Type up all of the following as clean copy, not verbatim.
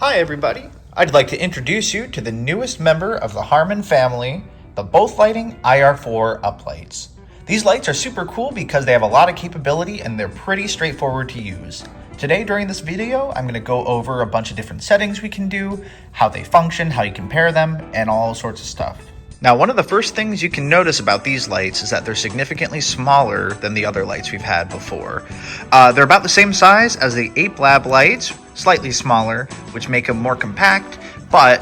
Hi everybody, I'd like to introduce you to the newest member of the Harman family, the Bothlighting IR4 uplights. These lights are super cool because they have a lot of capability and they're pretty straightforward to use. Today during this video, I'm going to go over a bunch of different settings we can do, how they function, how you compare them, and all sorts of stuff. Now, one of the first things you can notice about these lights is that they're significantly smaller than the other lights we've had before. They're about the same size as the Ape Lab lights, slightly smaller, which make them more compact, but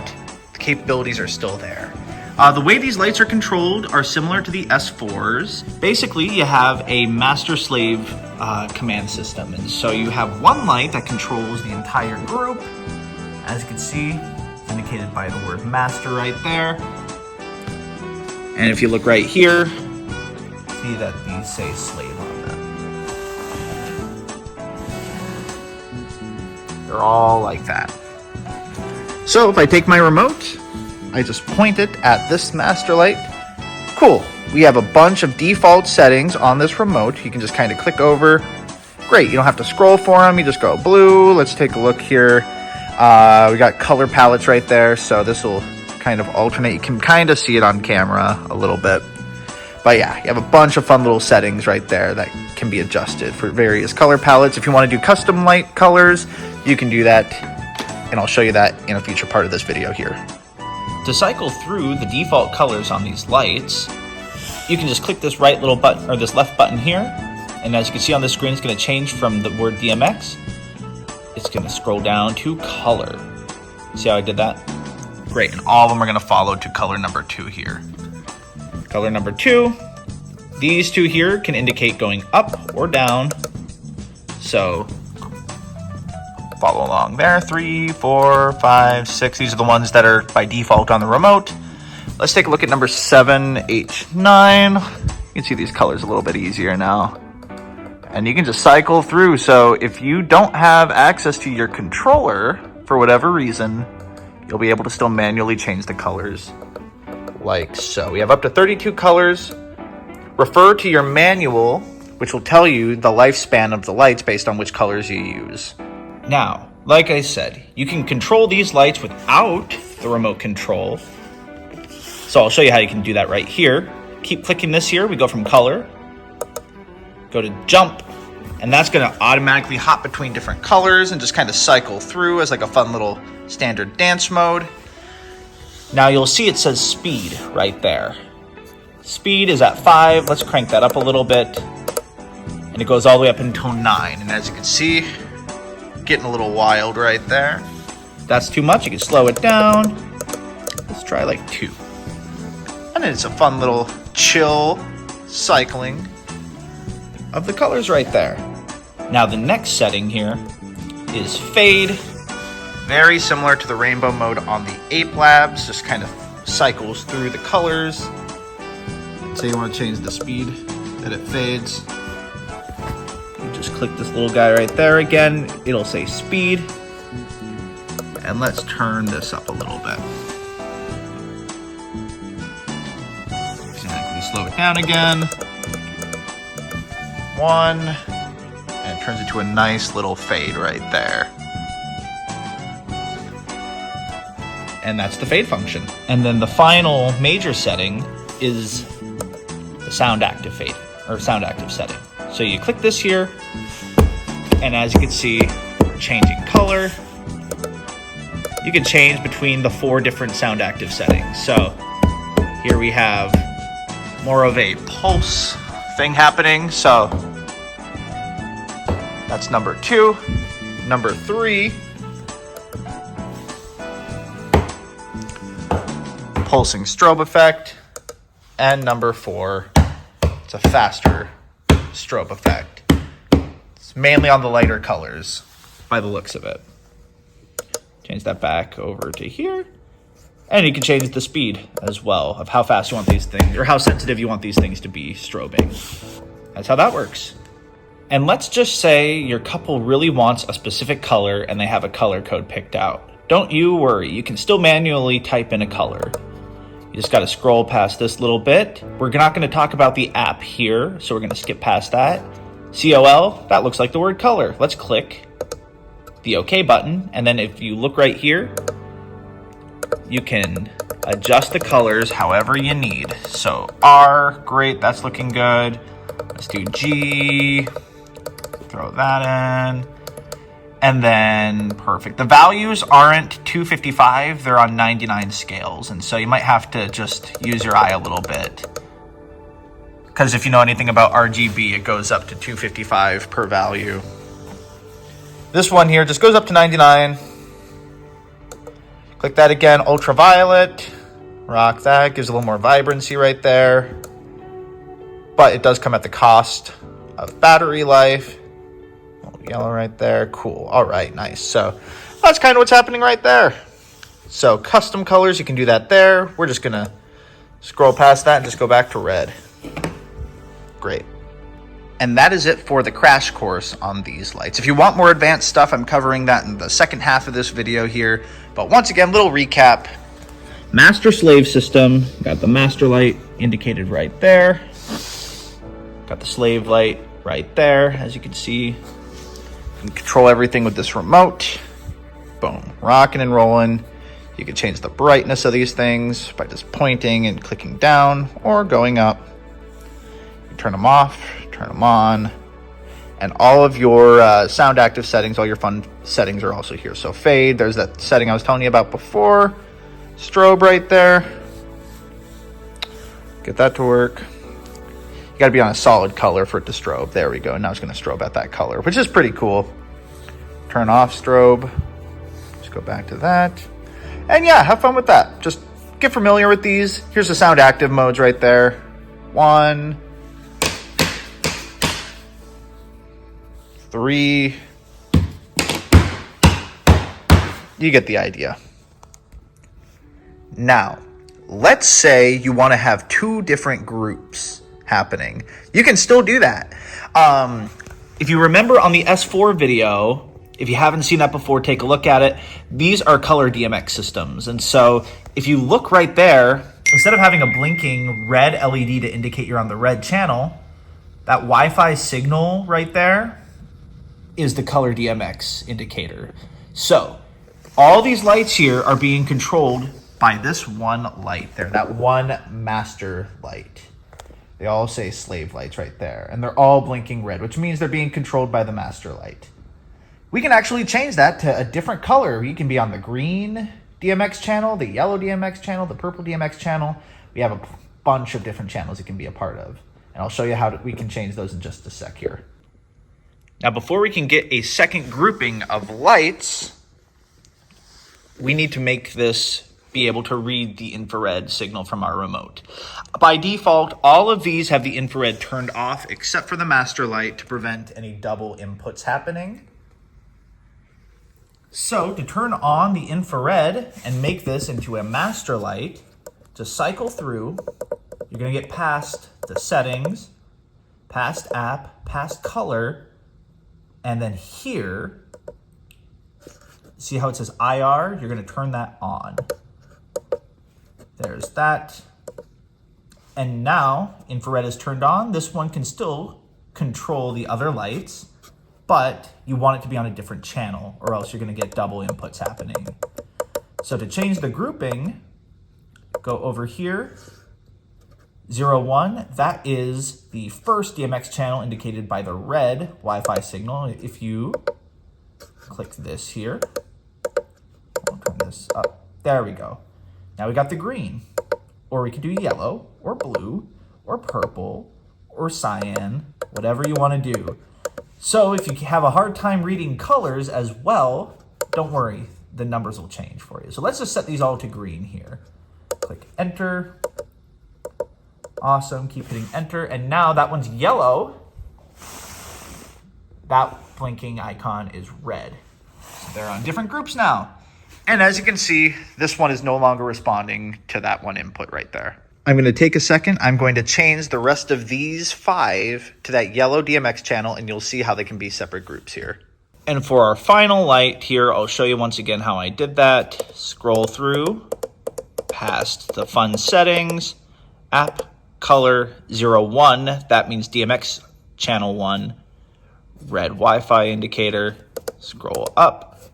the capabilities are still there. The way these lights are controlled are similar to the S4s. Basically, you have a master-slave command system, and so you have one light that controls the entire group. As you can see, it's indicated by the word master right there. And if you look right here, see that these say slave on them. They're all like that. So if I take my remote, I just point it at this master light. Cool. We have a bunch of default settings on this remote. You can just kind of click over. Great. You don't have to scroll for them. You just go blue. Let's take a look here. We got color palettes right there. So this will kind of alternate. You can kind of see it on camera a little bit. But yeah, you have a bunch of fun little settings right there that can be adjusted for various color palettes. If you want to do custom light colors, you can do that. And I'll show you that in a future part of this video here. To cycle through the default colors on these lights, you can just click this right little button or this left button here. And as you can see on the screen, it's going to change from the word DMX. It's going to scroll down to color. See how I did that? Great, and all of them are going to follow to color number 2 here. Color number 2, these two here can indicate going up or down. So follow along there, 3, 4, 5, 6. These are the ones that are by default on the remote. Let's take a look at number 7, 8, 9. You can see these colors a little bit easier now. And you can just cycle through. So if you don't have access to your controller for whatever reason, you'll be able to still manually change the colors like so. We have up to 32 colors. Refer to your manual, which will tell you the lifespan of the lights based on which colors you use. Now, like I said, you can control these lights without the remote control. So I'll show you how you can do that right here. Keep clicking this here. We go from color, go to jump, and that's going to automatically hop between different colors and just kind of cycle through as like a fun little standard dance mode. Now you'll see it says speed right there. Speed is at 5. Let's crank that up a little bit. And it goes all the way up until 9. And as you can see, getting a little wild right there. If that's too much, you can slow it down. Let's try like 2. And it's a fun little chill cycling of the colors right there. Now the next setting here is fade. Very similar to the rainbow mode on the Ape Labs, just kind of cycles through the colors. Say you want to change the speed that it fades. You just click this little guy right there again. It'll say speed. And let's turn this up a little bit. Exactly, slow it down again. 1. And it turns into a nice little fade right there. And that's the fade function. And then the final major setting is the sound active fade, or sound active setting. So you click this here, and as you can see, changing color. You can change between the 4 different sound active settings. So here we have more of a pulse thing happening. So that's number 2. Number 3, pulsing strobe effect, and number 4, it's a faster strobe effect. It's mainly on the lighter colors by the looks of it. Change that back over to here, and you can change the speed as well of how fast you want these things, or how sensitive you want these things to be strobing. That's how that works. And let's just say your couple really wants a specific color and they have a color code picked out. Don't you worry, you can still manually type in a color. You just got to scroll past this little bit. We're not going to talk about the app here, so we're going to skip past that. COL, that looks like the word color. Let's click the OK button. And then if you look right here, you can adjust the colors however you need. So R, great, that's looking good. Let's do G, throw that in. And then perfect. The values aren't 255, they're on 99 scales. And so you might have to just use your eye a little bit. Because if you know anything about RGB, it goes up to 255 per value. This one here just goes up to 99. Click that again, ultraviolet. Rock that, gives a little more vibrancy right there. But it does come at the cost of battery life. Yellow right there, cool. All right, nice. So that's kind of what's happening right there. So custom colors, you can do that there. We're just gonna scroll past that and just go back to red. Great. And that is it for the crash course on these lights. If you want more advanced stuff, I'm covering that in the second half of this video here. But once again, little recap. Master slave system, got the master light indicated right there. Got the slave light right there, as you can see. You can control everything with this remote. Boom, rocking and rolling. You can change the brightness of these things by just pointing and clicking down or going up. You can turn them off, turn them on, and all of your sound active settings, all your fun settings are also here. So fade, there's that setting I was telling you about before. Strobe right there. Get that to work. You got to be on a solid color for it to strobe. There we go. Now it's going to strobe at that color, which is pretty cool. Turn off strobe. Just go back to that. And yeah, have fun with that. Just get familiar with these. Here's the sound active modes right there. 1, 3. You get the idea. Now, let's say you want to have 2 different groups happening. You can still do that. If you remember on the S4 video, if you haven't seen that before, take a look at it. These are color DMX systems. And so if you look right there, instead of having a blinking red LED to indicate you're on the red channel, that Wi-Fi signal right there is the color DMX indicator. So all these lights here are being controlled by this one light there, that one master light. They all say slave lights right there, and they're all blinking red, which means they're being controlled by the master light. We can actually change that to a different color. You can be on the green DMX channel, the yellow DMX channel, the purple DMX channel. We have a bunch of different channels you can be a part of, and I'll show you how we can change those in just a sec here. Now, before we can get a second grouping of lights, we need to make this be able to read the infrared signal from our remote. By default, all of these have the infrared turned off except for the master light to prevent any double inputs happening. So to turn on the infrared and make this into a master light, to cycle through, you're going to get past the settings, past app, past color, and then here, see how it says IR? You're going to turn that on. There's that. And now infrared is turned on. This one can still control the other lights, but you want it to be on a different channel or else you're going to get double inputs happening. So to change the grouping, go over here, 01, that is the first DMX channel indicated by the red Wi-Fi signal. If you click this here, I'll turn this up, there we go. Now we got the green, or we could do yellow, or blue, or purple, or cyan, whatever you want to do. So if you have a hard time reading colors as well, don't worry, the numbers will change for you. So let's just set these all to green here. Click enter. Awesome, keep hitting enter. And now that one's yellow. That blinking icon is red. So they're on different groups now. And as you can see, this one is no longer responding to that one input right there. I'm going to take a second. I'm going to change the rest of these 5 to that yellow DMX channel, and you'll see how they can be separate groups here. And for our final light here, I'll show you once again how I did that. Scroll through, past the fun settings, app, color 01, that means DMX channel 1, red Wi-Fi indicator, Scroll up.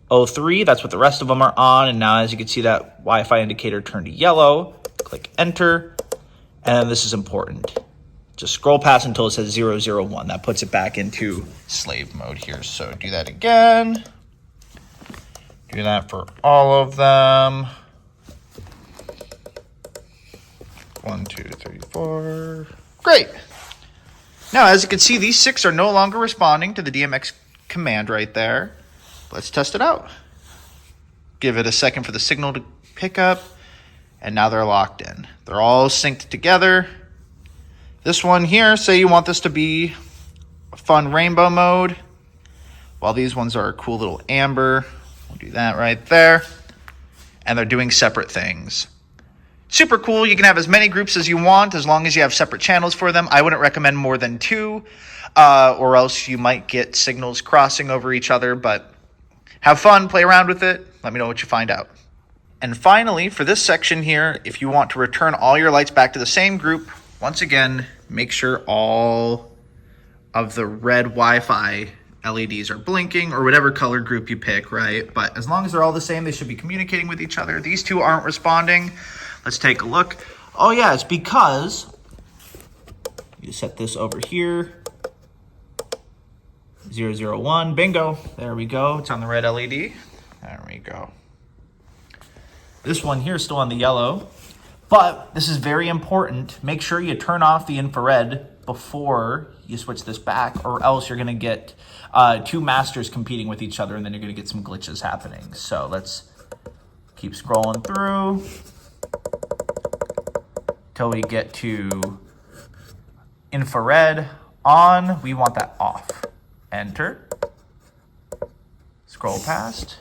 03, that's what the rest of them are on. And now as you can see, that Wi-Fi indicator turned to yellow. Click enter. And this is important. Just scroll past until it says 001. That puts it back into slave mode here. So do that again. Do that for all of them. 1, 2, 3, 4. Great. Now, as you can see, these 6 are no longer responding to the DMX command right there. Let's test it out. Give it a second for the signal to pick up. And now they're locked in. They're all synced together. This one here, say you want this to be a fun rainbow mode. While these ones are a cool little amber. We'll do that right there. And they're doing separate things. Super cool. You can have as many groups as you want as long as you have separate channels for them. I wouldn't recommend more than 2 or else you might get signals crossing over each other. But have fun, play around with it. Let me know what you find out. And finally, for this section here, if you want to return all your lights back to the same group, once again, make sure all of the red Wi-Fi LEDs are blinking or whatever color group you pick, right? But as long as they're all the same, they should be communicating with each other. These 2 aren't responding. Let's take a look. Oh yeah, it's because you set this over here. 001, bingo. There we go. It's on the red LED. There we go. This one here is still on the yellow, but this is very important. Make sure you turn off the infrared before you switch this back, or else you're gonna get 2 masters competing with each other, and then you're gonna get some glitches happening. So let's keep scrolling through till we get to infrared on. We want that off. Enter. Scroll past.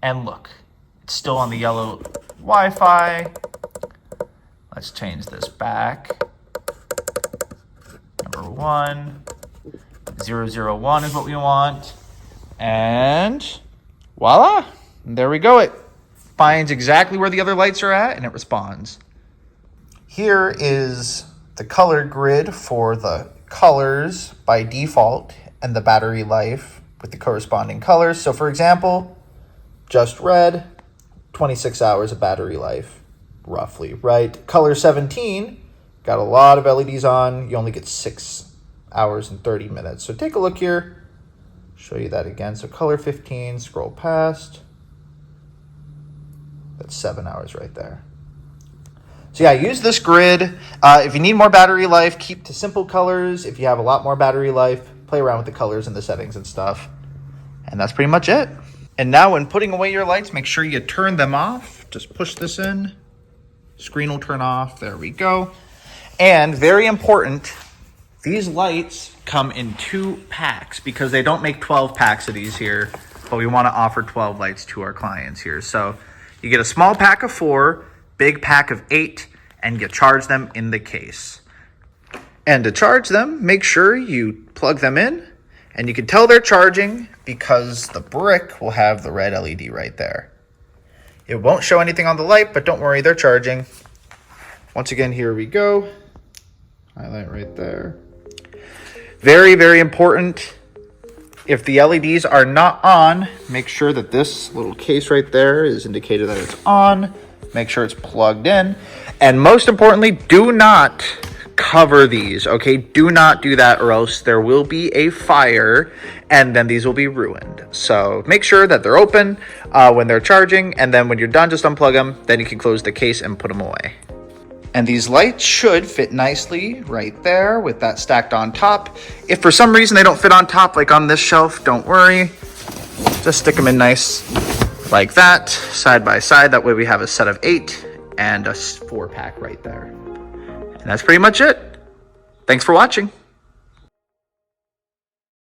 And look, it's still on the yellow Wi-Fi. Let's change this back. Number 1. 001 is what we want. And voila. There we go. It finds exactly where the other lights are at and it responds. Here is the color grid for the colors by default and the battery life with the corresponding colors. So for example, just red, 26 hours of battery life, roughly, right? Color 17, got a lot of LEDs on. You only get 6 hours and 30 minutes. So take a look here, show you that again. So color 15, scroll past. That's 7 hours right there. So yeah, use this grid. If you need more battery life, keep to simple colors. If you have a lot more battery life, play around with the colors and the settings and stuff. And that's pretty much it. And now when putting away your lights, make sure you turn them off. Just push this in. Screen will turn off. There we go. And very important, these lights come in 2 packs because they don't make 12 packs of these here, but we want to offer 12 lights to our clients here. So you get a small pack of 4, big pack of 8, and you charge them in the case. And to charge them, make sure you plug them in, and you can tell they're charging because the brick will have the red LED right there. It won't show anything on the light, but don't worry, they're charging. Once again, here we go. Highlight right there. Very, very important. If the LEDs are not on, make sure that this little case right there is indicated that it's on. Make sure it's plugged in. And most importantly, do not cover these, okay? Do not do that or else there will be a fire and then these will be ruined. So make sure that they're open when they're charging, and then when you're done, just unplug them. Then you can close the case and put them away. And these lights should fit nicely right there with that stacked on top. If for some reason they don't fit on top, like on this shelf, don't worry. Just stick them in nice like that, side by side. That way we have a set of 8 and a 4-pack right there. And that's pretty much it. Thanks for watching.